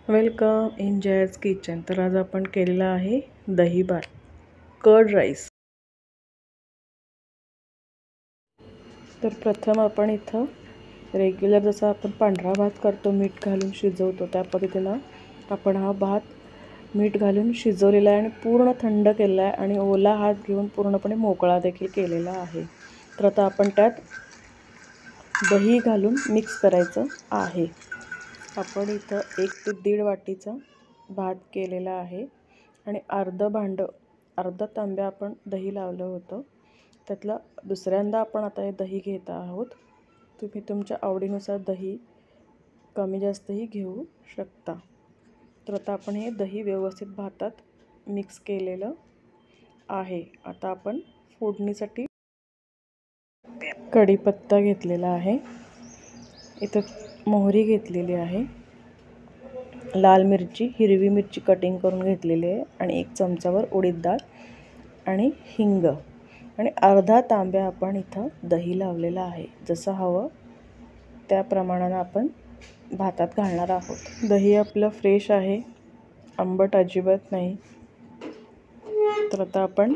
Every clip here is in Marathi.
Welcome in जयज kitchen. तर आज आपण केलेला आहे दही भात, कर्ड राईस. तर प्रथम आपण इथं रेग्युलर जसा आपण पांढरा भात करतो मीठ घालून शिजवतो त्या पद्धतीनं आपण हा भात मीठ घालून शिजवलेला आहे आणि पूर्ण थंड केला आहे आणि ओला हात घेऊन पूर्णपणे मोकळा देखील केलेला आहे. तर आता आपण त्यात दही घालून मिक्स करायचं आहे. आपण इथं 1 ते 1.5 वाटीचा भात केलेला आहे आणि अर्धा तांब्या आपण दही लावलं होतं. त्यातलं दुसऱ्यांदा आपण आता हे दही घेत आहोत. तुम्ही तुमच्या आवडीनुसार दही कमी जास्तही घेऊ शकता. तर आता आपण हे दही व्यवस्थित भातात मिक्स केलेलं आहे. आता आपण फोडणीसाठी कढीपत्ता घेतलेला आहे, इथं मोहरी घेतलेली आहे, लाल मिरची, हिरवी मिरची कटिंग करून घेतलेली आहे आणि 1 चमचावर उडीद डाळ आणि हिंग आणि अर्धा तांब्या आपण इथं दही लावलेला आहे. जसं हवं त्या प्रमाणानं आपण भातात घालणार आहोत. दही आपलं फ्रेश आहे, आंबट अजिबात नाही. तर आता आपण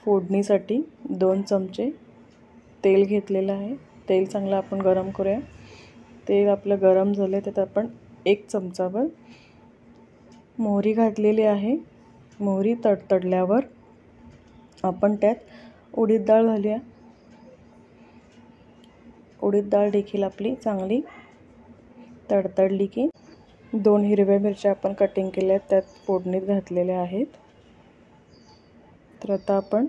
फोडणीसाठी 2 चमचे तेल घेतलेलं आहे. तेल चांगलं आपण गरम करूया. तेल आपलं गरम झालं त्यात आपण 1 चमचाभर मोहरी घातलेली आहे. मोहरी तडतडल्यावर आपण त्यात उडीद डाळ घालूया. उडीद डाळ देखील आपली चांगली तडतडली की 2 हिरव्या मिरच्या आपण कटिंग केल्या त्यात फोडणीत घातलेल्या आहेत. तर आता आपण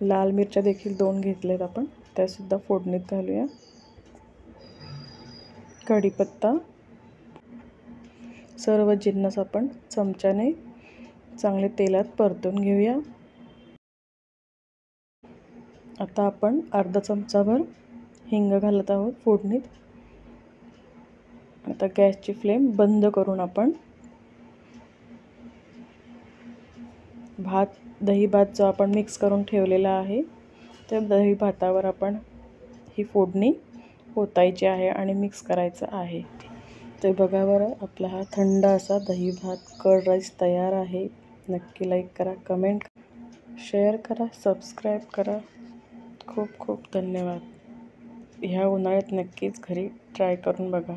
लाल मिरच्या देखील 2 घेतल्यात, आपण त्यासुद्धा फोडणीत घालूया. कढीपत्ता, सर्व जिन्नस आपण चमच्याने चांगले तेलात परतून घेऊया. आता आपण अर्धा चमचाभर हिंग घालत आहोत फोडणीत. आता गॅसची फ्लेम बंद करून आपण दही भात जो आपण मिक्स करून ठेवलेला आहे त्या दही भातावर आपण ही फोडणी ओतायची आहे आणि मिक्स करायचं आहे. तर बघा बरं, आपला हा थंड असा दही भात कर्ड राईस तयार आहे. नक्की लाईक करा, कमेंट, शेअर करा, सबस्क्राईब करा. खूप खूप धन्यवाद. ह्या उन्हाळ्यात नक्कीच घरी ट्राय करून बघा.